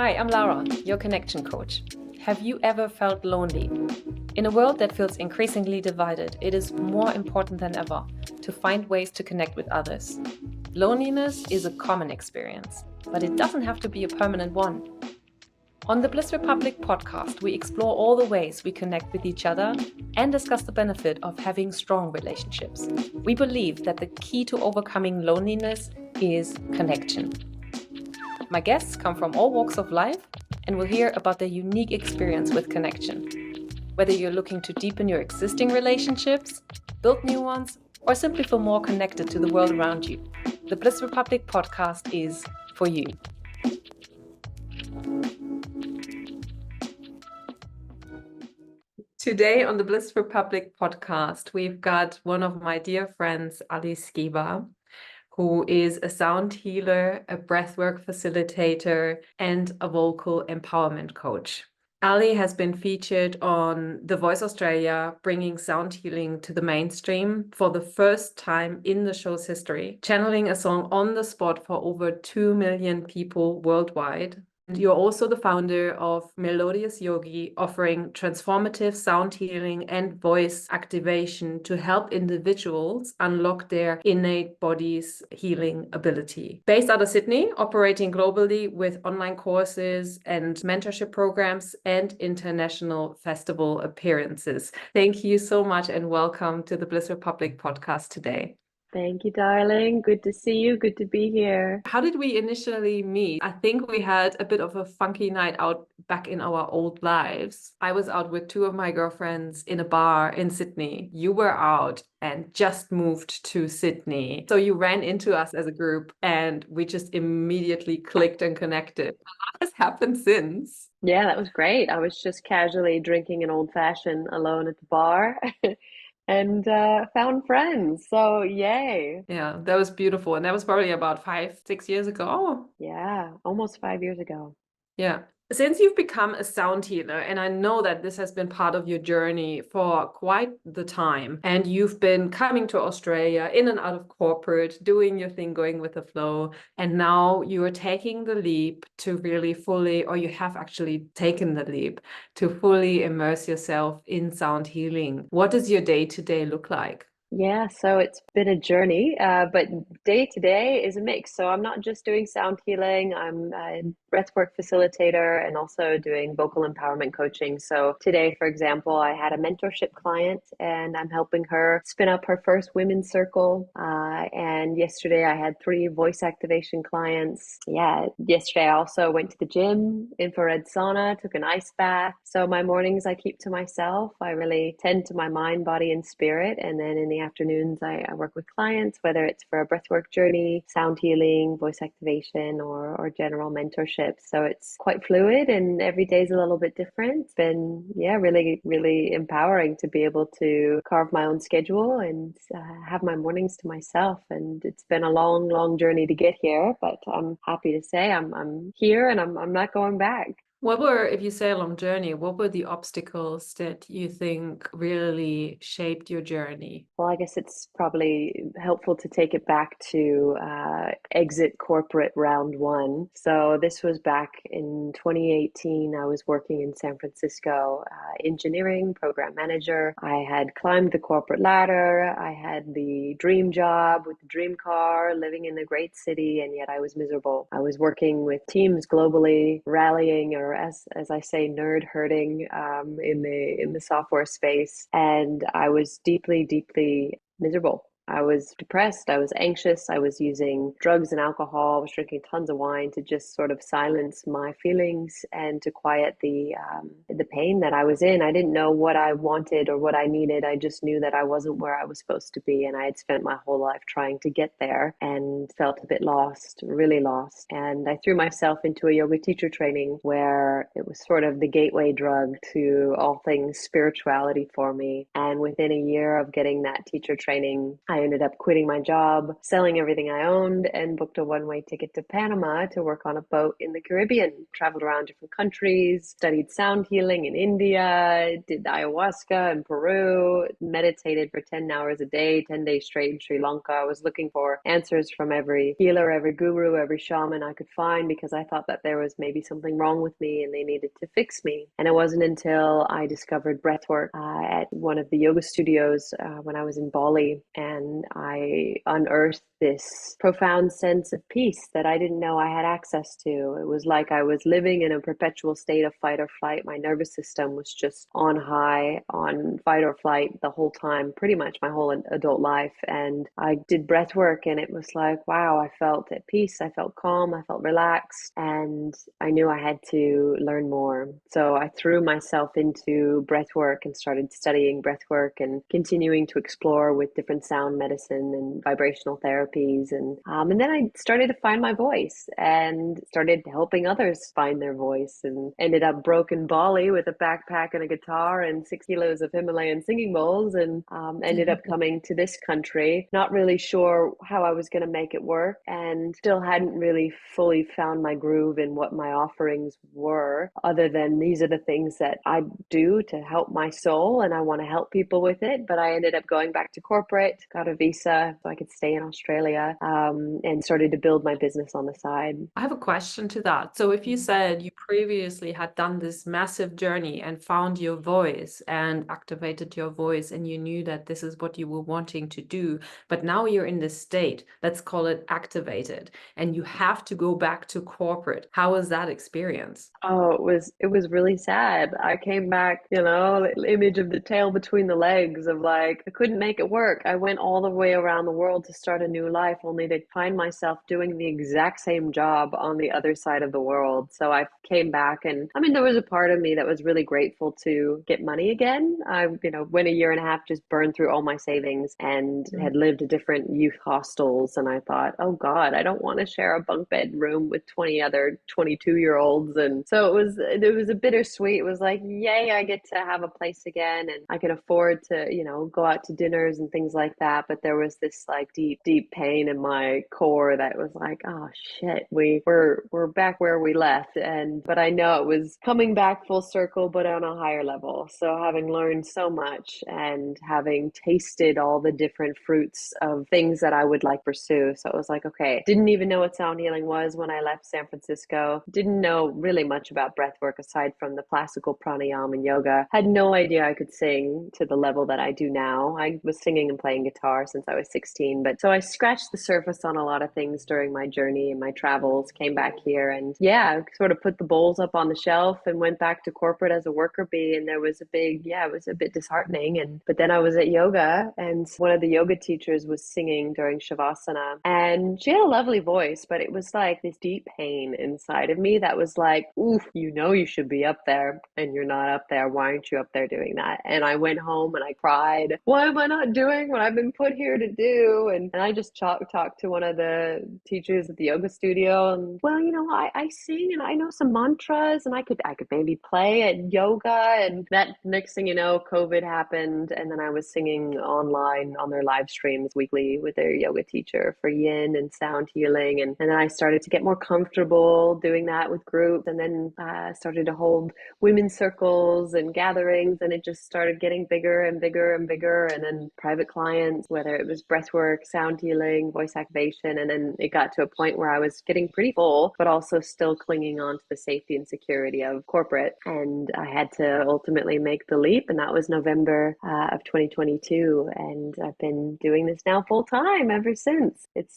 Hi, I'm Laura, your connection coach. Have you ever felt lonely? In a world that feels increasingly divided, it is more important than ever to find ways to connect with others. Loneliness is a common experience, but it doesn't have to be a permanent one. On the Bliss Republic podcast, we explore all the ways we connect with each other and discuss the benefit of having strong relationships. We believe that the key to overcoming loneliness is connection. My guests come from all walks of life and will hear about their unique experience with connection. Whether you're looking to deepen your existing relationships, build new ones, or simply feel more connected to the world around you, the Bliss Republic podcast is for you. Today on the Bliss Republic podcast, we've got one of my dear friends, Ali Skiba, who is a sound healer, a breathwork facilitator, and a vocal empowerment coach. Ali has been featured on The Voice Australia, bringing sound healing to the mainstream for the first time in the show's history, channeling a song on the spot for over 2 million people worldwide. You're also the founder of Melodious Yogi, offering transformative sound healing and voice activation to help individuals unlock their innate body's healing ability. Based out of Sydney, operating globally with online courses and mentorship programs and international festival appearances. Thank you so much and welcome to the Bliss Republic podcast today. Thank you, darling. Good to see you. Good to be here. How did we initially meet? I think we had a bit of a funky night out back in our old lives. I was out with two of my girlfriends in a bar in Sydney. You were out and just moved to Sydney. So you ran into us as a group and we just immediately clicked and connected. A lot has happened since. Yeah, that was great. I was just casually drinking an old fashioned alone at the bar. And found friends. So yay. Yeah, that was beautiful. And that was probably about 5-6 years ago. Yeah, almost 5 years ago. Yeah. Since you've become a sound healer, and I know that this has been part of your journey for quite the time, and you've been coming to Australia in and out of corporate, doing your thing, going with the flow, and now you are taking the leap to really fully, or you have actually taken the leap to fully immerse yourself in sound healing. What does your day-to-day look like? Yeah, so it's been a journey, but day to day is a mix. So I'm not just doing sound healing, I'm a breathwork facilitator and also doing vocal empowerment coaching. So today, for example, I had a mentorship client and I'm helping her spin up her first women's circle. And yesterday I had 3 voice activation clients. Yeah, yesterday I also went to the gym, infrared sauna, took an ice bath. So my mornings I keep to myself. I really tend to my mind, body, and spirit. And then in the afternoons, I work with clients, whether it's for a breathwork journey, sound healing, voice activation, or general mentorship. So it's quite fluid and every day is a little bit different. It's been, yeah, really, really empowering to be able to carve my own schedule and have my mornings to myself. And it's been a long, long journey to get here, but I'm happy to say I'm here and I'm not going back. What were, if you say a long journey, what were the obstacles that you think really shaped your journey? Well, I guess it's probably helpful to take it back to exit corporate round 1. So this was back in 2018. I was working in San Francisco, engineering program manager. I had climbed the corporate ladder. I had the dream job with the dream car, living in a great city, and yet I was miserable. I was working with teams globally, rallying, or as I say, nerd herding in the software space, and I was deeply, deeply miserable. I was depressed, I was anxious, I was using drugs and alcohol, I was drinking tons of wine to just sort of silence my feelings and to quiet the pain that I was in. I didn't know what I wanted or what I needed. I just knew that I wasn't where I was supposed to be, and I had spent my whole life trying to get there and felt a bit lost, really lost. And I threw myself into a yoga teacher training where it was sort of the gateway drug to all things spirituality for me. And within a year of getting that teacher training, I I ended up quitting my job, selling everything I owned, and booked a one-way ticket to Panama to work on a boat in the Caribbean. Traveled around different countries, studied sound healing in India, did ayahuasca in Peru, meditated for 10 hours a day, 10 days straight in Sri Lanka. I was looking for answers from every healer, every guru, every shaman I could find, because I thought that there was maybe something wrong with me and they needed to fix me. And it wasn't until I discovered breathwork at one of the yoga studios when I was in Bali, and I unearthed this profound sense of peace that I didn't know I had access to. It was like I was living in a perpetual state of fight or flight. My nervous system was just on high, on fight or flight the whole time, pretty much my whole adult life. And I did breath work, and it was like, wow, I felt at peace. I felt calm. I felt relaxed. And I knew I had to learn more. So I threw myself into breath work and started studying breath work and continuing to explore with different sound medicine and vibrational therapies. And then I started to find my voice and started helping others find their voice, and ended up broke in Bali with a backpack and a guitar and 6 kilos of Himalayan singing bowls, and ended up coming to this country, not really sure how I was going to make it work, and still hadn't really fully found my groove in what my offerings were, other than these are the things that I do to help my soul and I want to help people with it. But I ended up going back to corporate, got a visa so I could stay in Australia, and started to build my business on the side. I have a question to that. So if you said you previously had done this massive journey and found your voice and activated your voice, and you knew that this is what you were wanting to do, but now you're in this state, let's call it activated, and you have to go back to corporate. How was that experience? Oh, it was really sad. I came back, the image of the tail between the legs of like, I couldn't make it work. I went all the way around the world to start a new life, only to find myself doing the exact same job on the other side of the world. So I came back, and I mean, there was a part of me that was really grateful to get money again. I, went a year and a half, just burned through all my savings, and had lived at different youth hostels. And I thought, oh God, I don't want to share a bunk bed room with 20 other 22-year-olds. And so it was a bittersweet. It was like, yay, I get to have a place again, and I can afford to, go out to dinners and things like that. But there was this like deep pain in my core that was like, oh shit, we're back where we left. But I know it was coming back full circle, but on a higher level. So having learned so much and having tasted all the different fruits of things that I would like pursue. So it was like, okay, didn't even know what sound healing was when I left San Francisco. Didn't know really much about breath work aside from the classical pranayama and yoga. Had no idea I could sing to the level that I do now. I was singing and playing guitar since I was 16, but so I scratched the surface on a lot of things during my journey and my travels, came back here, and sort of put the bowls up on the shelf and went back to corporate as a worker bee. And there was it was a bit disheartening. But then I was at yoga, and one of the yoga teachers was singing during Shavasana, and she had a lovely voice, but it was like this deep pain inside of me that was like, oof, you should be up there and you're not up there. Why aren't you up there doing that? And I went home and I cried. Why am I not doing what I've been put here to do? And I just talked to one of the teachers at the yoga studio, and well, I sing and I know some mantras, and I could maybe play at yoga. And that next thing you know, COVID happened, and then I was singing online on their live streams weekly with their yoga teacher for yin and sound healing. And then I started to get more comfortable doing that with groups, and then started to hold women's circles and gatherings, and it just started getting bigger and bigger and bigger. And then private clients, whether it was breathwork, sound healing, voice activation. And then it got to a point where I was getting pretty full, but also still clinging on to the safety and security of corporate. And I had to ultimately make the leap, and that was November of 2022. And I've been doing this now full time ever since. It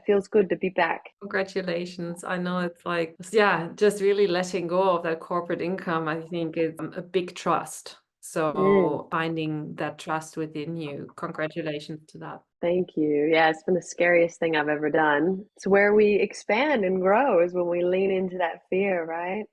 feels good to be back. Congratulations. I know it's like, just really letting go of that corporate income, I think is a big trust. So finding that trust within you, congratulations to that. Thank you. Yeah, it's been the scariest thing I've ever done. It's where we expand and grow, is when we lean into that fear, right?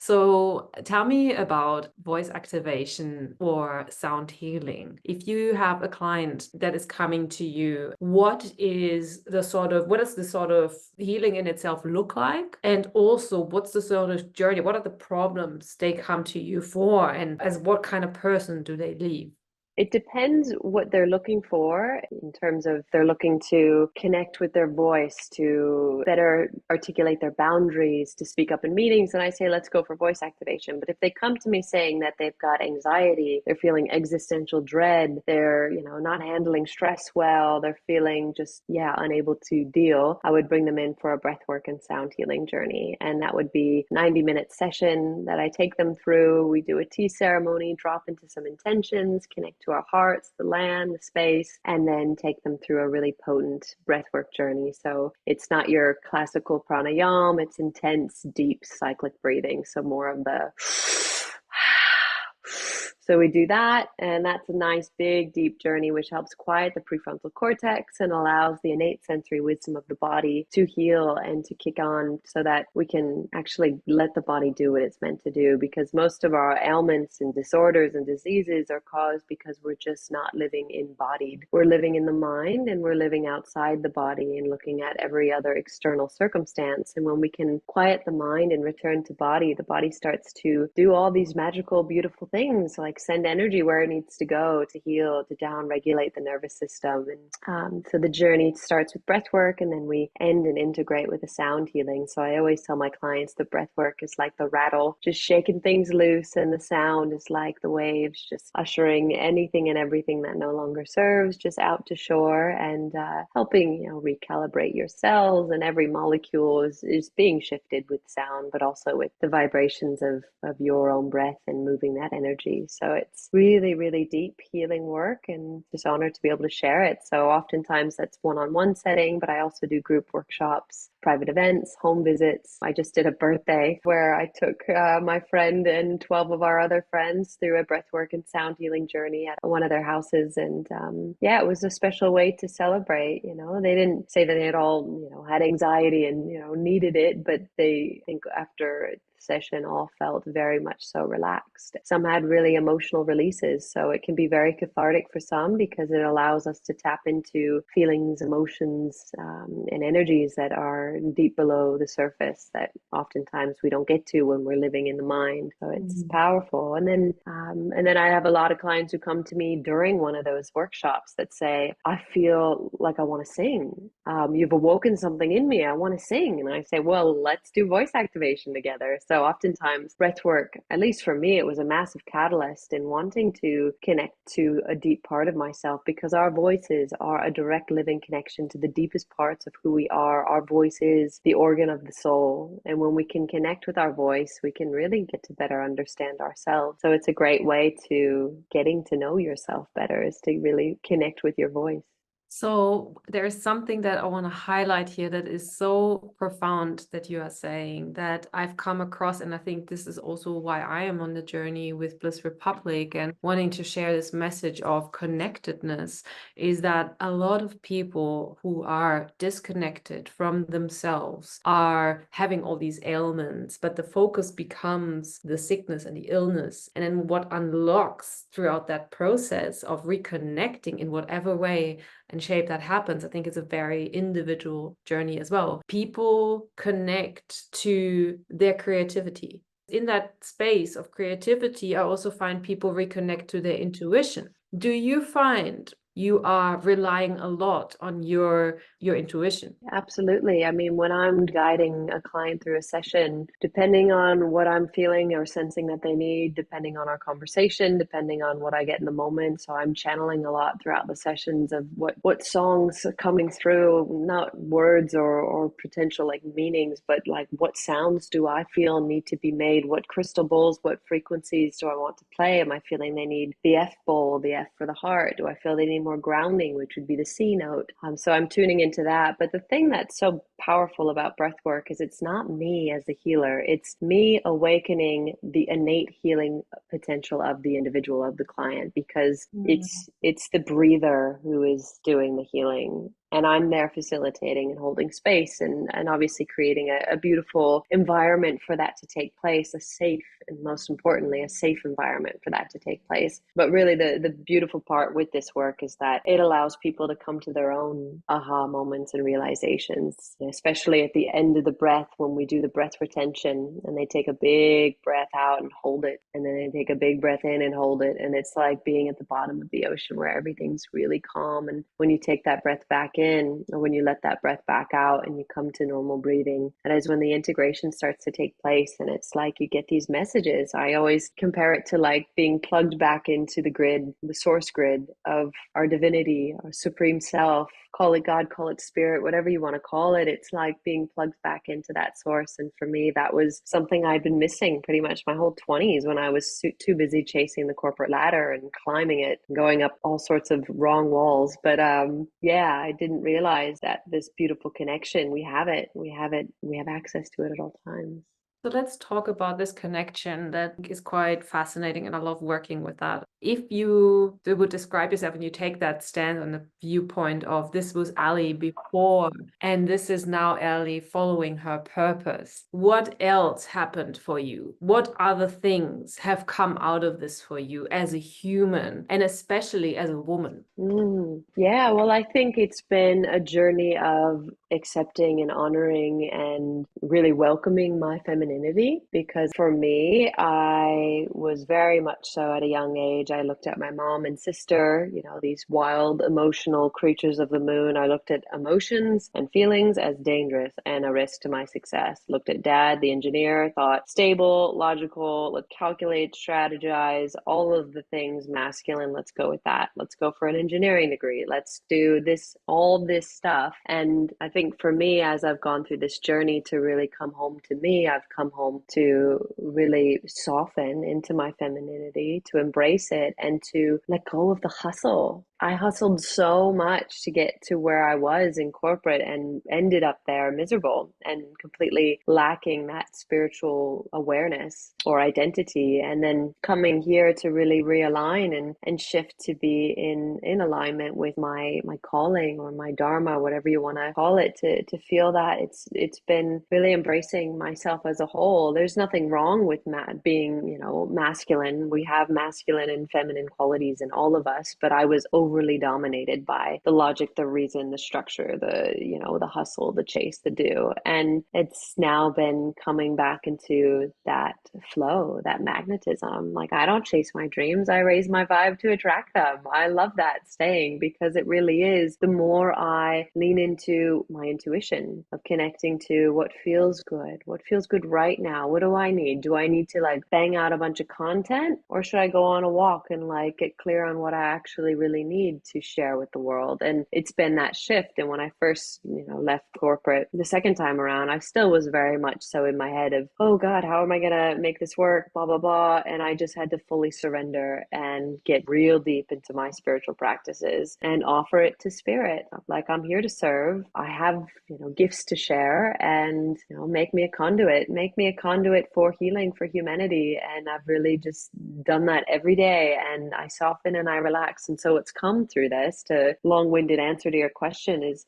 So tell me about voice activation or sound healing. If you have a client that is coming to you, what does the sort of healing in itself look like? And also, what's the sort of journey? What are the problems they come to you for? And as what kind of person do they leave? It depends what they're looking for in terms of they're looking to connect with their voice, to better articulate their boundaries, to speak up in meetings. And I say, let's go for voice activation. But if they come to me saying that they've got anxiety, they're feeling existential dread, they're, not handling stress well, they're feeling just, unable to deal, I would bring them in for a breathwork and sound healing journey. And that would be a 90-minute session that I take them through. We do a tea ceremony, drop into some intentions, connect to our hearts, the land, the space, and then take them through a really potent breathwork journey. So it's not your classical pranayama, it's intense, deep cyclic breathing. So more of the so we do that, and that's a nice, big, deep journey, which helps quiet the prefrontal cortex and allows the innate sensory wisdom of the body to heal and to kick on so that we can actually let the body do what it's meant to do. Because most of our ailments and disorders and diseases are caused because we're just not living embodied. We're living in the mind and we're living outside the body and looking at every other external circumstance. And when we can quiet the mind and return to body, the body starts to do all these magical, beautiful things like send energy where it needs to go to heal, to down regulate the nervous system. And so the journey starts with breath work, and then we end and integrate with the sound healing. So I always tell my clients the breath work is like the rattle, just shaking things loose, and the sound is like the waves, just ushering anything and everything that no longer serves just out to shore, and helping recalibrate your cells, and every molecule is being shifted with sound, but also with the vibrations of your own breath and moving that energy. So it's really, really deep healing work, and just honored to be able to share it. So oftentimes that's one-on-one setting, but I also do group workshops, private events, home visits. I just did a birthday where I took my friend and 12 of our other friends through a breathwork and sound healing journey at one of their houses. And it was a special way to celebrate. They didn't say that they had all, had anxiety and, needed it, but they think after session all felt very much so relaxed. Some had really emotional releases, so it can be very cathartic for some because it allows us to tap into feelings, emotions, and energies that are deep below the surface that oftentimes we don't get to when we're living in the mind. So it's powerful. And then I have a lot of clients who come to me during one of those workshops that say, I feel like I want to sing. You've awoken something in me. I want to sing. And I say, well, let's do voice activation together. So oftentimes breath work, at least for me, it was a massive catalyst in wanting to connect to a deep part of myself, because our voices are a direct living connection to the deepest parts of who we are. Our voice is the organ of the soul. And when we can connect with our voice, we can really get to better understand ourselves. So it's a great way to getting to know yourself better, is to really connect with your voice. So there's something that I want to highlight here that is so profound that you are saying, that I've come across, and I think this is also why I am on the journey with Bliss Republic and wanting to share this message of connectedness, is that a lot of people who are disconnected from themselves are having all these ailments, but the focus becomes the sickness and the illness. And then what unlocks throughout that process of reconnecting in whatever way and shape that happens, I think it's a very individual journey as well. People connect to their creativity. In that space of creativity, I also find people reconnect to their intuition. Do you find you are relying a lot on your intuition? Absolutely. I mean, when I'm guiding a client through a session, depending on what I'm feeling or sensing that they need, depending on our conversation, depending on what I get in the moment. So I'm channeling a lot throughout the sessions of what songs are coming through, not words or potential like meanings, but like what sounds do I feel need to be made? What crystal bowls, what frequencies do I want to play? Am I feeling they need the F bowl, the F for the heart? Do I feel they need more grounding, which would be the C note? So I'm tuning into that. But the thing that's so powerful about breath work is it's not me as the healer. It's me awakening the innate healing potential of the individual, of the client, because it's the breather who is doing the healing. And I'm there facilitating and holding space and obviously creating a beautiful environment for that to take place, a safe, and most importantly, a safe environment for that to take place. But really the beautiful part with this work is that it allows people to come to their own aha moments and realizations, especially at the end of the breath when we do the breath retention and they take a big breath out and hold it. And then they take a big breath in and hold it. And it's like being at the bottom of the ocean where everything's really calm. And when you take that breath back in, or when you let that breath back out and you come to normal breathing, that is when the integration starts to take place. And it's like you get these messages. I always compare it to like being plugged back into the grid, the source grid of our divinity, our supreme self. Call it God, call it spirit, whatever you want to call it. It's like being plugged back into that source. And for me, that was something I'd been missing pretty much my whole 20s when I was too busy chasing the corporate ladder and climbing it, and going up all sorts of wrong walls. But yeah, I didn't realize that this beautiful connection, we have access to it at all times. So let's talk about this connection that is quite fascinating, and I love working with that. If you would describe yourself and you take that stand on the viewpoint of this was Ali before and this is now Ali following her purpose, what else happened for you? What other things have come out of this for you as a human and especially as a woman? Yeah, well, I think it's been a journey of accepting and honoring and really welcoming my femininity, because for me, I was very much so at a young age. I looked at my mom and sister, these wild emotional creatures of the moon. I looked at emotions and feelings as dangerous and a risk to my success. Looked at dad, the engineer, thought stable, logical, let's calculate, strategize, all of the things masculine. Let's go with that. Let's go for an engineering degree. Let's do this, all this stuff. And I think for me, as I've gone through this journey to really come home to me, I've come home to really soften into my femininity, to embrace it, and to let go of the hustle. I hustled so much to get to where I was in corporate and ended up there miserable and completely lacking that spiritual awareness or identity. And then coming here to really realign and shift to be in alignment with my calling or my dharma, whatever you want to call it, to feel that it's been really embracing myself as a whole. There's nothing wrong with being, masculine. We have masculine and feminine qualities in all of us, but I was overly dominated by the logic, the reason, the structure, the hustle, the chase, the do. And it's now been coming back into that flow, that magnetism. Like, I don't chase my dreams, I raise my vibe to attract them. I love that saying, because it really is, the more I lean into my intuition of connecting to what feels good right now. What do I need? Do I need to like bang out a bunch of content, or should I go on a walk and like get clear on what I actually really need to share with the world? And it's been that shift. And when I first, left corporate the second time around, I still was very much so in my head of, oh God, how am I gonna make this work? Blah, blah, blah. And I just had to fully surrender and get real deep into my spiritual practices and offer it to spirit. Like, I'm here to serve. I have, gifts to share, and, make me a conduit for healing, for humanity. And I've really just done that every day. And I soften and I relax. And so what's come through this, to long-winded answer to your question, is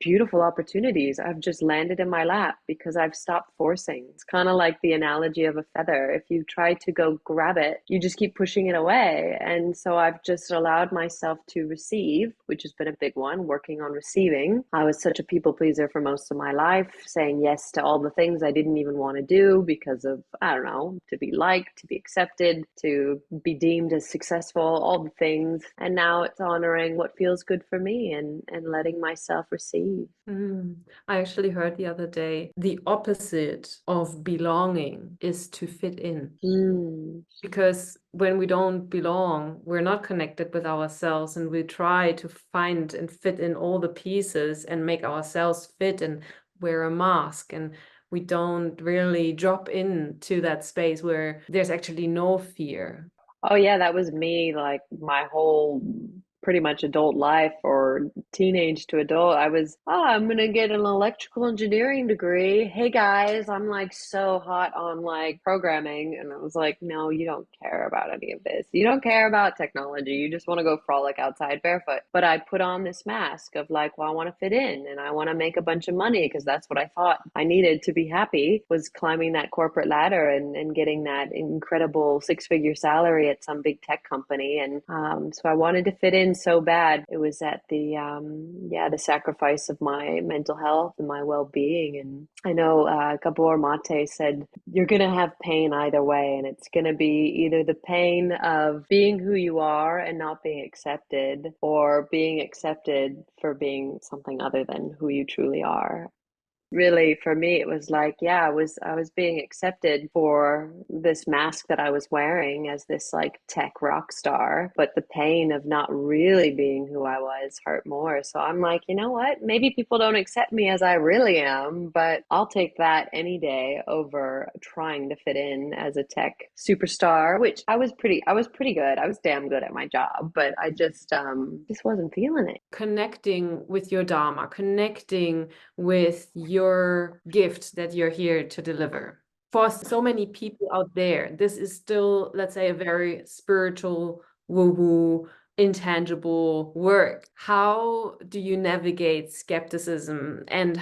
beautiful opportunities. I've just landed in my lap because I've stopped forcing. It's kind of like the analogy of a feather. If you try to go grab it, you just keep pushing it away. And so I've just allowed myself to receive, which has been a big one, working on receiving. I was such a people pleaser for most of my life, saying yes to all the things I didn't even want to do because of, I don't know, to be liked, to be accepted, to be deemed as successful, all the things. And now it's honoring what feels good for me and letting myself receive. I actually heard the other day, the opposite of belonging is to fit in. Because when we don't belong, we're not connected with ourselves, and we try to find and fit in all the pieces and make ourselves fit and wear a mask, and we don't really drop into that space where there's actually no fear. Oh yeah, that was me, like my whole pretty much adult life or teenage to adult, I was, I'm gonna get an electrical engineering degree. Hey guys, I'm like so hot on like programming. And I was like, no, you don't care about any of this. You don't care about technology. You just want to go frolic outside barefoot. But I put on this mask of like, well, I want to fit in and I want to make a bunch of money because that's what I thought I needed to be happy, was climbing that corporate ladder and getting that incredible six-figure salary at some big tech company. And so I wanted to fit in so bad. It was at the sacrifice of my mental health and my well-being. And I know Gabor Mate said, you're going to have pain either way. And it's going to be either the pain of being who you are and not being accepted, or being accepted for being something other than who you truly are. Really, for me, it was like, yeah, I was being accepted for this mask that I was wearing as this like tech rock star, but the pain of not really being who I was hurt more. So I'm like, you know what? Maybe people don't accept me as I really am, but I'll take that any day over trying to fit in as a tech superstar, which I was pretty good. I was damn good at my job, but I just wasn't feeling it. Connecting with your Dharma, connecting with your gift that you're here to deliver. For so many people out there, this is still, let's say, a very spiritual, woo-woo, intangible work. How do you navigate skepticism, and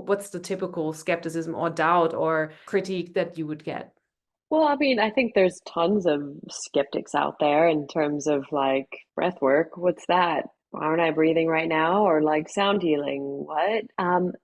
what's the typical skepticism or doubt or critique that you would get? Well, I mean, I think there's tons of skeptics out there in terms of like breath work. What's that? Aren't I breathing right now? Or like sound healing? What?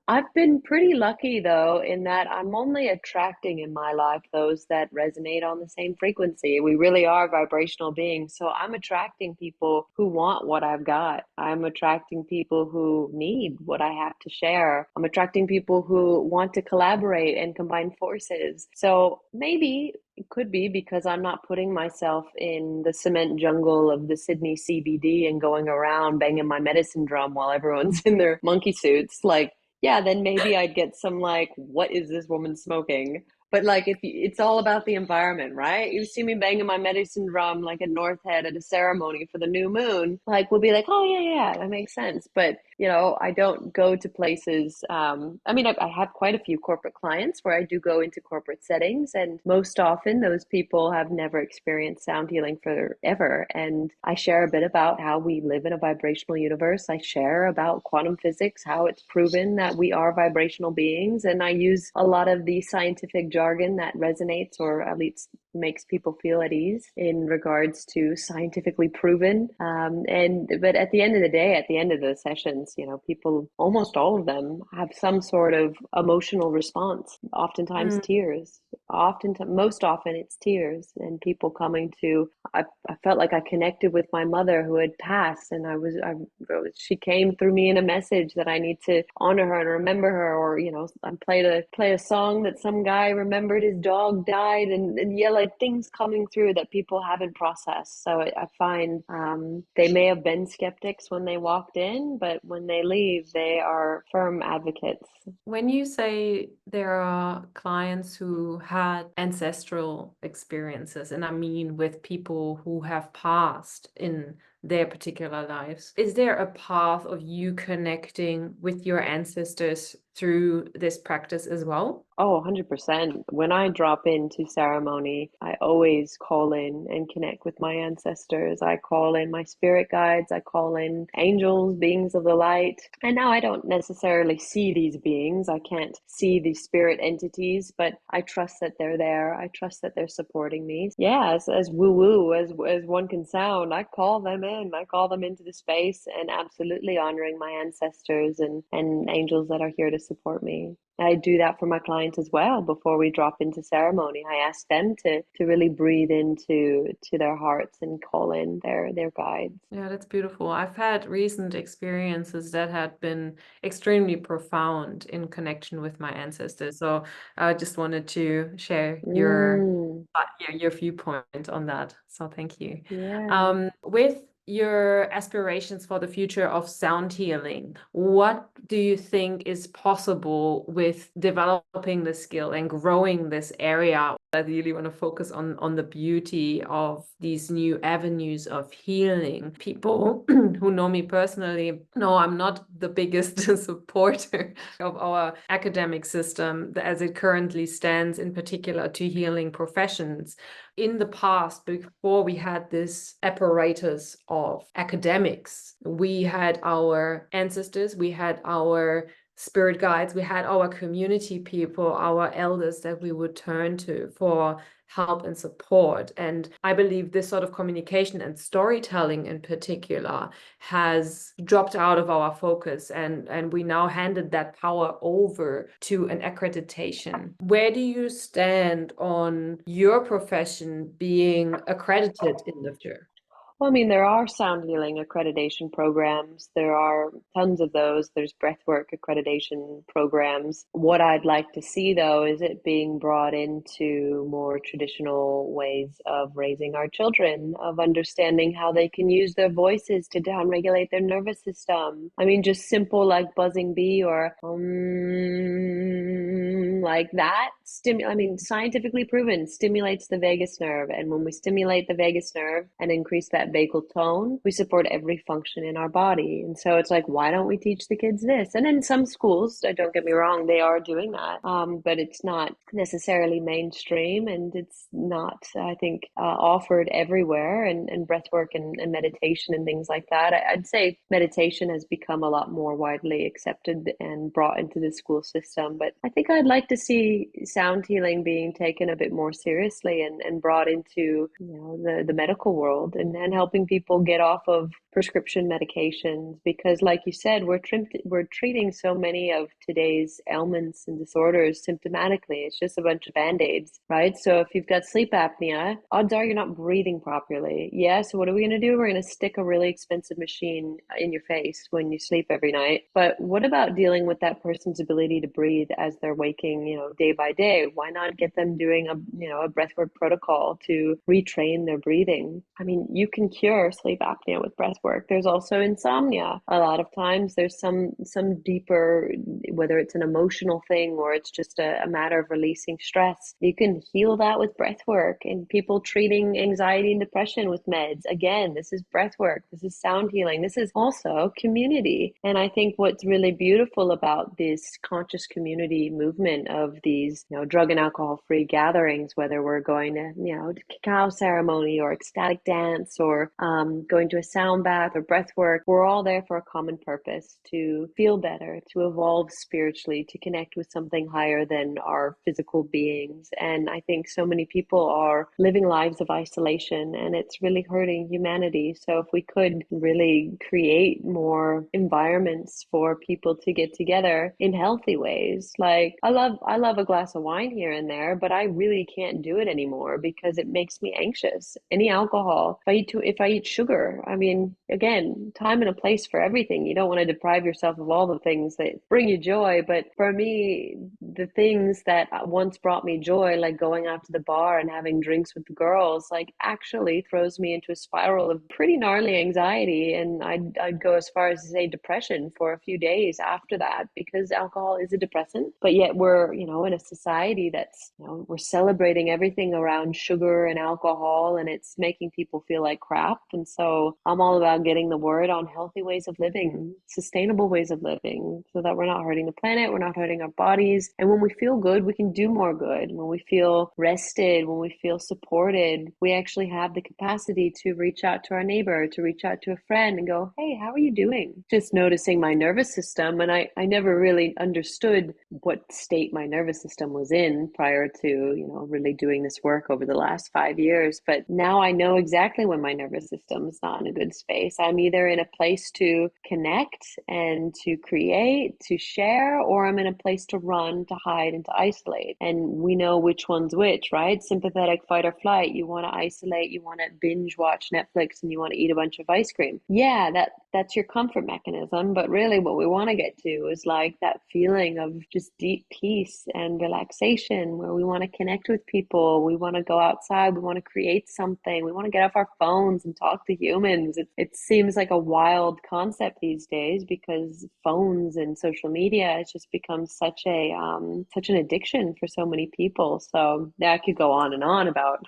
I've been pretty lucky though, in that I'm only attracting in my life those that resonate on the same frequency. We really are vibrational beings. So I'm attracting people who want what I've got. I'm attracting people who need what I have to share. I'm attracting people who want to collaborate and combine forces. So maybe it could be because I'm not putting myself in the cement jungle of the Sydney CBD and going around banging my medicine drum while everyone's in their monkey suits. Like, yeah, then maybe I'd get some like, what is this woman smoking? But like, if it's all about the environment, right? You see me banging my medicine drum like at North Head at a ceremony for the new moon, like we'll be like, oh yeah, that makes sense. But you know, I don't go to places. I mean, I have quite a few corporate clients where I do go into corporate settings, and most often those people have never experienced sound healing forever. And I share a bit about how we live in a vibrational universe. I share about quantum physics, how it's proven that we are vibrational beings, and I use a lot of the scientific jargon that resonates, or at least makes people feel at ease in regards to scientifically proven. But at the end of the day, at the end of the sessions, you know, people, almost all of them, have some sort of emotional response. Oftentimes tears. Most often it's tears, and people coming to. I felt like I connected with my mother who had passed, and she came through me in a message that I need to honor her and remember her, or you know, I play a song that some guy remembered his dog died, and yeah, like things coming through that people haven't processed. So I find they may have been skeptics when they walked in, but when they leave, they are firm advocates. When you say there are clients who had ancestral experiences, and I mean with people who have passed in their particular lives, is there a path of you connecting with your ancestors through this practice as well? Oh, 100%. When I drop into ceremony, I always call in and connect with my ancestors. I call in my spirit guides. I call in angels, beings of the light. And now I don't necessarily see these beings. I can't see these spirit entities, but I trust that they're there. I trust that they're supporting me. Yeah, as woo-woo as one can sound, I call them in. I call them into the space, and absolutely honoring my ancestors and angels that are here to support me. I do that for my clients as well. Before we drop into ceremony, I ask them to really breathe into their hearts and call in their guides. Yeah, that's beautiful. I've had recent experiences that had been extremely profound in connection with my ancestors. So I just wanted to share your viewpoint on that. So thank you. Yeah. With your aspirations for the future of sound healing, what do you think is possible with with developing the skill and growing this area. I really want to focus on the beauty of these new avenues of healing. People who know me personally know I'm not the biggest supporter of our academic system as it currently stands, in particular to healing professions. In the past, before we had this apparatus of academics, we had our ancestors, we had our spirit guides, we had our community people, our elders that we would turn to for help and support. And I believe this sort of communication and storytelling in particular has dropped out of our focus, and we now handed that power over to an accreditation. Where do you stand on your profession being accredited in the future? Well, I mean, there are sound healing accreditation programs. There are tons of those. There's breathwork accreditation programs. What I'd like to see, though, is it being brought into more traditional ways of raising our children, of understanding how they can use their voices to downregulate their nervous system. I mean, just simple like buzzing bee or like that. I mean, scientifically proven, stimulates the vagus nerve. And when we stimulate the vagus nerve and increase that vagal tone, we support every function in our body. And so it's like, why don't we teach the kids this? And in some schools, don't get me wrong, they are doing that, but it's not necessarily mainstream, and it's not, I think, offered everywhere. And breathwork and meditation and things like that. I'd say meditation has become a lot more widely accepted and brought into the school system. But I think I'd like to see sound healing being taken a bit more seriously and brought into, the medical world, and helping people get off of prescription medications, because like you said, we're treating so many of today's ailments and disorders symptomatically. It's just a bunch of band-aids, right? So if you've got sleep apnea, odds are you're not breathing properly. Yeah, so what are we going to do? We're going to stick a really expensive machine in your face when you sleep every night. But what about dealing with that person's ability to breathe as they're waking, day by day? Why not get them doing a breathwork protocol to retrain their breathing? I mean, you can cure sleep apnea with breathwork. There's also insomnia. A lot of times there's some deeper, whether it's an emotional thing or it's just a matter of releasing stress, you can heal that with breathwork. And people treating anxiety and depression with meds, again, this is breathwork. This is sound healing. This is also community. And I think what's really beautiful about this conscious community movement of these, drug and alcohol free gatherings, whether we're going to, cacao ceremony or ecstatic dance or going to a sound bath or breath work, we're all there for a common purpose: to feel better, to evolve spiritually, to connect with something higher than our physical beings. And I think so many people are living lives of isolation, and it's really hurting humanity. So if we could really create more environments for people to get together in healthy ways, like I love a glass of wine here and there, but I really can't do it anymore because it makes me anxious. Any alcohol, if I eat sugar, I mean, again, time and a place for everything. You don't want to deprive yourself of all the things that bring you joy. But for me, the things that once brought me joy, like going out to the bar and having drinks with the girls, like actually throws me into a spiral of pretty gnarly anxiety. And I'd go as far as to say depression for a few days after that, because alcohol is a depressant. But yet we're, in a society that's, we're celebrating everything around sugar and alcohol, and it's making people feel like crap. And so I'm all about getting the word on healthy ways of living, sustainable ways of living, so that we're not hurting the planet, we're not hurting our bodies. And when we feel good, we can do more good. When we feel rested, when we feel supported, we actually have the capacity to reach out to our neighbor, to reach out to a friend and go, hey, how are you doing? Just noticing my nervous system. And I never really understood what state my nervous system was in prior to, really doing this work over the last 5 years. But now I know exactly when my nervous system is not in a good space. I'm either in a place to connect and to create, to share, or I'm in a place to run, to hide, and to isolate. And we know which one's which, right? Sympathetic fight or flight. You want to isolate, you want to binge watch Netflix, and you want to eat a bunch of ice cream. Yeah, that's your comfort mechanism. But really what we want to get to is like that feeling of just deep peace and relaxation, where we want to connect with people. We want to go outside. We want to create something. We want to get off our phones and talk to humans. It seems like a wild concept these days because phones and social media has just become such a such an addiction for so many people. So yeah, I could go on and on about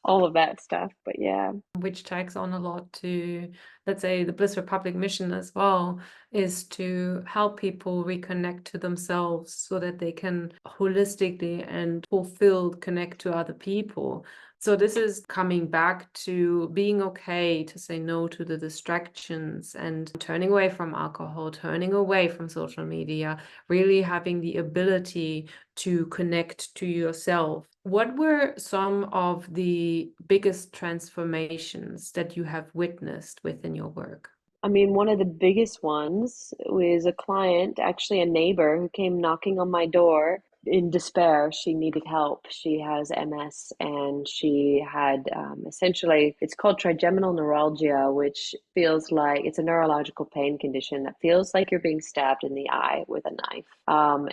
all of that stuff, but yeah. Which tags on a lot to, let's say, the Bliss Republic mission as well, is to help people reconnect to themselves so that they can holistically and fulfilled connect to other people. So this is coming back to being okay to say no to the distractions and turning away from alcohol, turning away from social media, really having the ability to connect to yourself. What were some of the biggest transformations that you have witnessed within your work? I mean, one of the biggest ones was a client, actually a neighbor, who came knocking on my door in despair. She needed help. She has MS and she had essentially, it's called trigeminal neuralgia, which feels like it's a neurological pain condition that feels like you're being stabbed in the eye with a knife.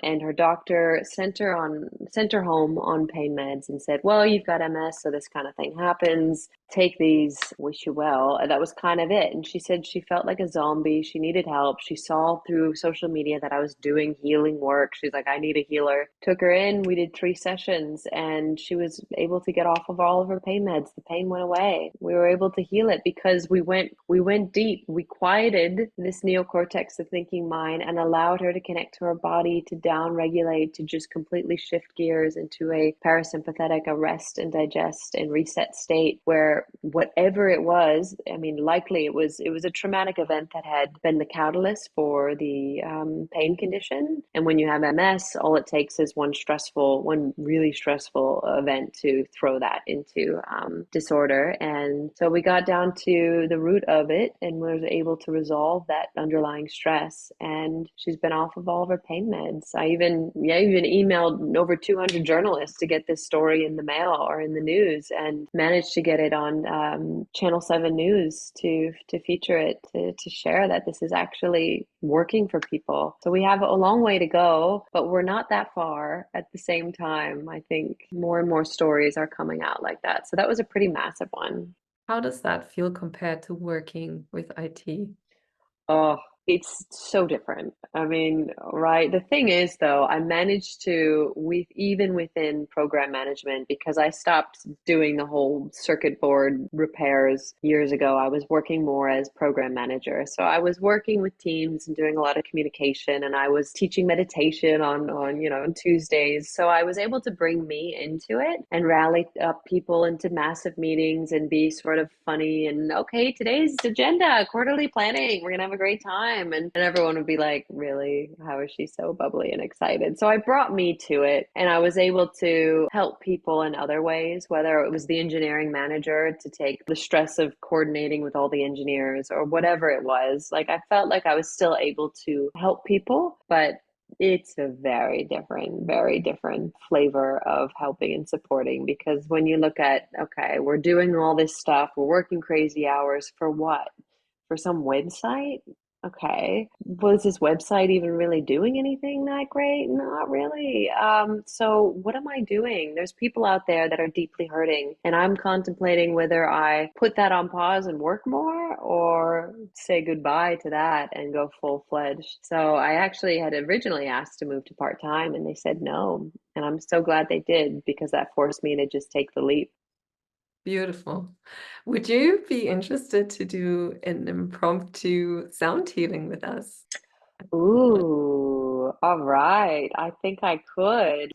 And her doctor sent her home on pain meds and said, "Well, you've got MS, so this kind of thing happens. Take these, wish you well." And that was kind of it. And she said she felt like a zombie. She needed help. She saw through social media that I was doing healing work. She's like, "I need a healer." Took her in. We did 3 sessions and she was able to get off of all of her pain meds. The pain went away. We were able to heal it because we went deep. We quieted this neocortex of thinking mind and allowed her to connect to her body, to down regulate, to just completely shift gears into a parasympathetic, a rest and digest and reset state where whatever it was, I mean, likely it was a traumatic event that had been the catalyst for the pain condition. And when you have MS, all it takes is one really stressful event to throw that into disorder. And so we got down to the root of it and was able to resolve that underlying stress. And she's been off of all of her pain meds. I even emailed over 200 journalists to get this story in the mail or in the news, and managed to get it on Channel 7 News to feature it, to share that this is actually working for people. So we have a long way to go, but we're not that far at the same time. I think more and more stories are coming out like that. So that was a pretty massive one. How does that feel compared to working with IT? Oh, it's so different. I mean, right. The thing is, though, I managed to, even within program management, because I stopped doing the whole circuit board repairs years ago. I was working more as program manager. So I was working with teams and doing a lot of communication, and I was teaching meditation on Tuesdays. So I was able to bring me into it and rally up people into massive meetings and be sort of funny and, okay, today's agenda, quarterly planning. We're gonna have a great time. And everyone would be like, "Really? How is she so bubbly and excited?" So I brought me to it, and I was able to help people in other ways, whether it was the engineering manager to take the stress of coordinating with all the engineers or whatever it was. Like, I felt like I was still able to help people, but it's a very different flavor of helping and supporting, because when you look at, okay, we're doing all this stuff, we're working crazy hours for what? For some website? Okay. Was this website even really doing anything that great? Not really. So what am I doing? There's people out there that are deeply hurting, and I'm contemplating whether I put that on pause and work more or say goodbye to that and go full-fledged. So I actually had originally asked to move to part-time, and they said no. And I'm so glad they did, because that forced me to just take the leap. Beautiful. Would you be interested to do an impromptu sound healing with us? Ooh, all right. I think I could.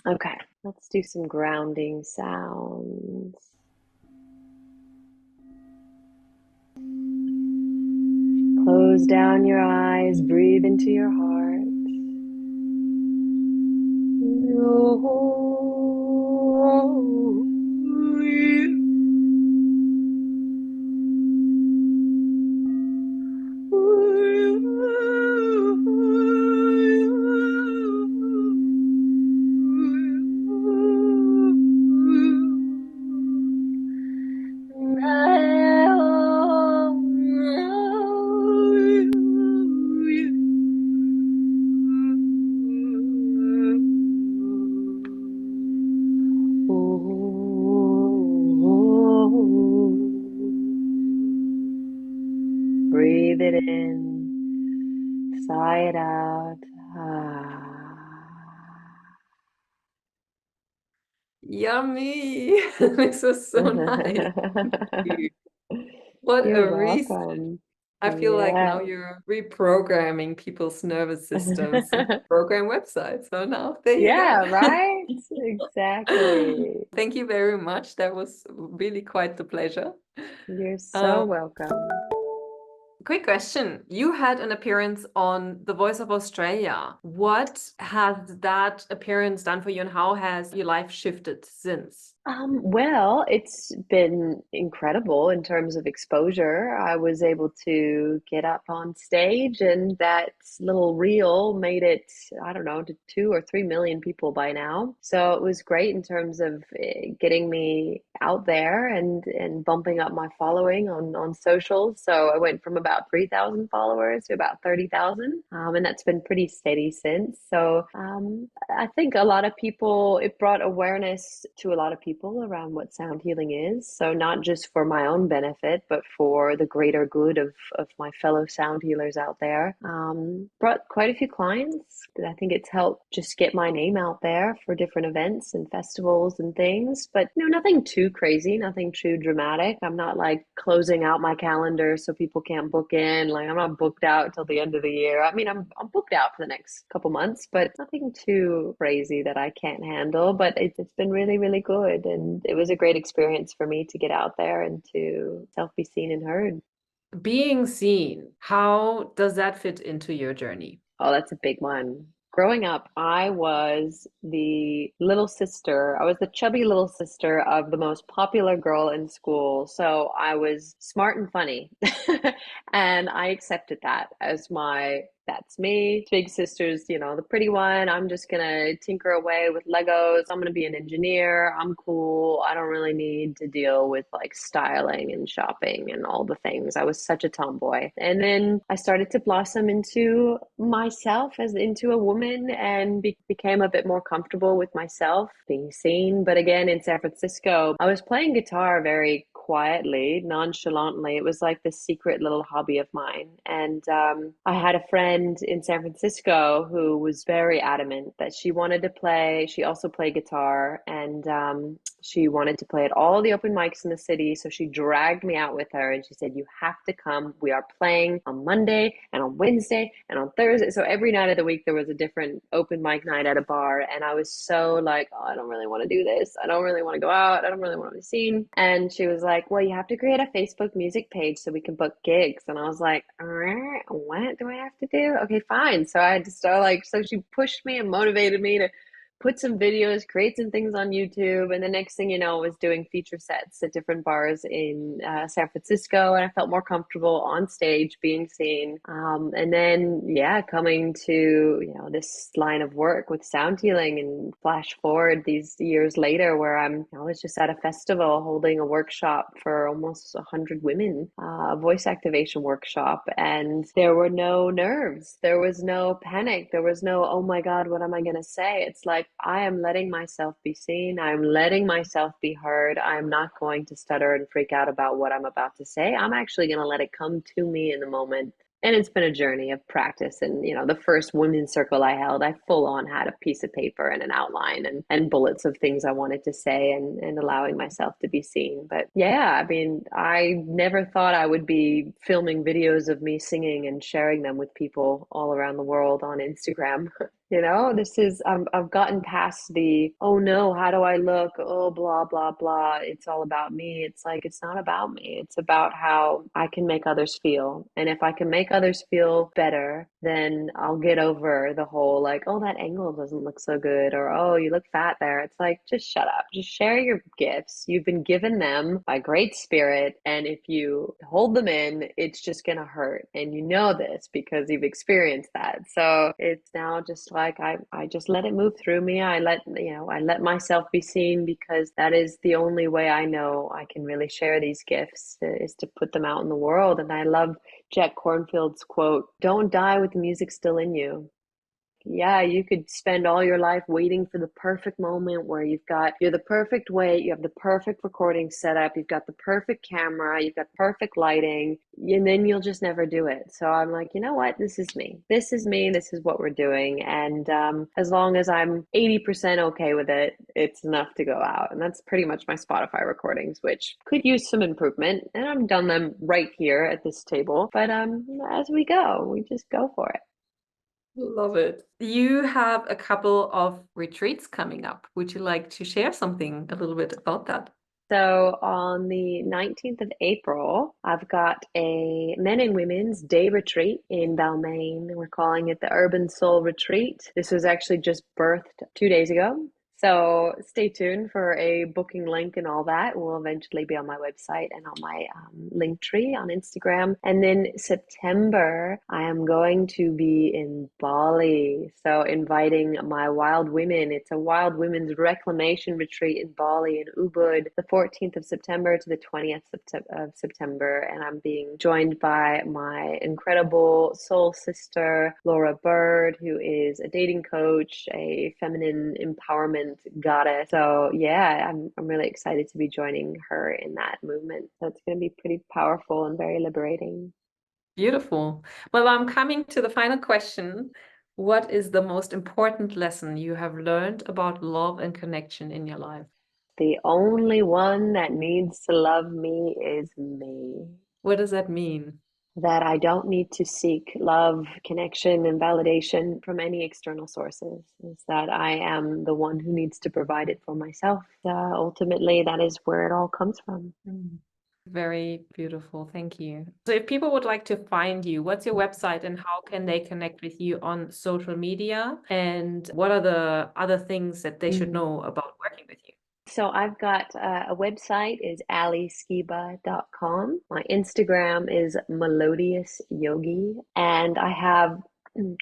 Okay, let's do some grounding sounds. Close down your eyes, breathe into your heart. Breathe it in, sigh it out. Yummy. This was so nice. Thank you. What You're a reset. welcome. I feel like Yeah. now you're reprogramming people's nervous systems to program websites. So now there you go. Yeah, right? Exactly. Thank you very much. That was really quite the pleasure. You're Um, so welcome. Quick question. You had an appearance on The Voice of Australia. What has that appearance done for you, and how has your life shifted since? Well, it's been incredible in terms of exposure. I was able to get up on stage, and that little reel made it, I don't know, to 2 or 3 million people by now. So it was great in terms of getting me out there and bumping up my following on socials. So I went from about 3,000 followers to about 30,000, and that's been pretty steady since. So I think a lot of people, it brought awareness to a lot of people around what sound healing is. So not just for my own benefit, but for the greater good of my fellow sound healers out there. Brought quite a few clients. I think it's helped just get my name out there for different events and festivals and things, but nothing too crazy, nothing too dramatic. I'm not like closing out my calendar so people can't book in. Like I'm not booked out till the end of the year. I mean, I'm booked out for the next couple months, but nothing too crazy that I can't handle. But it's been really, really good. And it was a great experience for me to get out there and to self be seen and heard. Being seen, how does that fit into your journey? Oh, that's a big one. Growing up, I was the little sister. I was the chubby little sister of the most popular girl in school. So I was smart and funny. And I accepted that as that's me. Big sister's, the pretty one. I'm just gonna tinker away with Legos. I'm gonna be an engineer. I'm cool. I don't really need to deal with like styling and shopping and all the things. I was such a tomboy. And then I started to blossom into myself as into a woman and became a bit more comfortable with myself being seen. But again, in San Francisco, I was playing guitar very quietly, nonchalantly. It was like this secret little hobby of mine. And I had a friend in San Francisco who was very adamant that she wanted to play. She also played guitar, and she wanted to play at all the open mics in the city. So she dragged me out with her and she said, "You have to come. We are playing on Monday and on Wednesday and on Thursday." So every night of the week, there was a different open mic night at a bar. And I was so like, oh, I don't really want to do this. I don't really want to go out. I don't really want to be seen. And she was like, "Well, you have to create a Facebook music page so we can book gigs." And I was like, what do I have to do? Okay, fine. So I had to start so she pushed me and motivated me to put some videos, create some things on YouTube. And the next thing you know, I was doing feature sets at different bars in San Francisco. And I felt more comfortable on stage being seen. And then, yeah, coming to, this line of work with sound healing, and flash forward these years later where I was just at a festival holding a workshop for almost 100 women, a voice activation workshop. And there were no nerves. There was no panic. There was no, oh my God, what am I going to say? It's like, I am letting myself be seen. I'm letting myself be heard. I'm not going to stutter and freak out about what I'm about to say. I'm actually going to let it come to me in the moment. And it's been a journey of practice. And, the first women's circle I held, I full on had a piece of paper and an outline and bullets of things I wanted to say, and allowing myself to be seen. But yeah, I mean, I never thought I would be filming videos of me singing and sharing them with people all around the world on Instagram. I've gotten past the, oh no, how do I look? Oh, blah, blah, blah. It's all about me. It's like, it's not about me. It's about how I can make others feel. And if I can make others feel better, then I'll get over the whole like, oh, that angle doesn't look so good, or oh, you look fat there. It's like, just shut up. Just share your gifts. You've been given them by great spirit. And if you hold them in, it's just going to hurt. And you know this because you've experienced that. So it's now just like, I just let it move through me. I let myself be seen, because that is the only way I know I can really share these gifts, is to put them out in the world. And I love Jack Cornfield's quote, "Don't die with the music still in you." yeah, you could spend all your life waiting for the perfect moment where you're the perfect weight, you have the perfect recording setup, you've got the perfect camera, you've got perfect lighting, and then you'll just never do it. So I'm like, you know what? This is me. This is me. This is what we're doing. And as long as I'm 80% okay with it, it's enough to go out. And that's pretty much my Spotify recordings, which could use some improvement. And I've done them right here at this table. But as we go, we just go for it. Love it. You have a couple of retreats coming up. Would you like to share something a little bit about that? So on the 19th of April, I've got a men and women's day retreat in Balmain. We're calling it the Urban Soul Retreat. This was actually just birthed 2 days ago. So stay tuned for a booking link and all that. It will eventually be on my website and on my link tree on Instagram. And then September, I am going to be in Bali. So inviting my wild women. It's a wild women's reclamation retreat in Bali in Ubud, the 14th of September to the 20th of September. And I'm being joined by my incredible soul sister, Laura Bird, who is a dating coach, a feminine empowerment goddess. So yeah, I'm really excited to be joining her in that movement. So it's going to be pretty powerful and very liberating. Beautiful. Well, I'm coming to the final question. What is the most important lesson you have learned about love and connection in your life? The only one that needs to love me is me. What does that mean? That I don't need to seek love, connection, and validation from any external sources. Is that I am the one who needs to provide it for myself. Ultimately, that is where it all comes from. Very beautiful. Thank you. So if people would like to find you, what's your website and how can they connect with you on social media? And what are the other things that they should know about working with you? So I've got a website is aliskiba.com. My Instagram is Melodious Yogi, and I have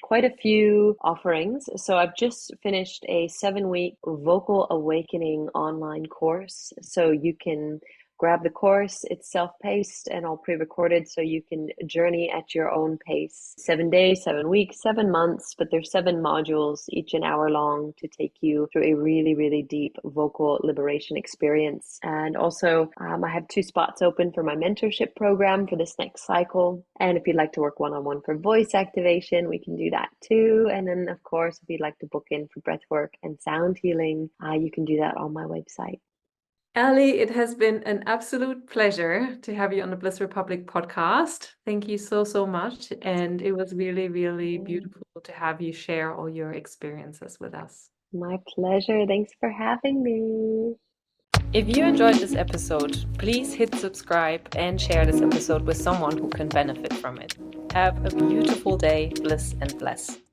quite a few offerings. So I've just finished a 7-week vocal awakening online course. So you can grab the course. It's self-paced and all pre-recorded, so you can journey at your own pace. 7 days, 7 weeks, 7 months, but there's 7 modules, each an hour long, to take you through a really, really deep vocal liberation experience. And also, I have 2 spots open for my mentorship program for this next cycle. And if you'd like to work one-on-one for voice activation, we can do that too. And then, of course, if you'd like to book in for breathwork and sound healing, you can do that on my website. Ali, it has been an absolute pleasure to have you on the Bliss Republic podcast. Thank you so, so much. And it was really, really beautiful to have you share all your experiences with us. My pleasure. Thanks for having me. If you enjoyed this episode, please hit subscribe and share this episode with someone who can benefit from it. Have a beautiful day, bliss and bless.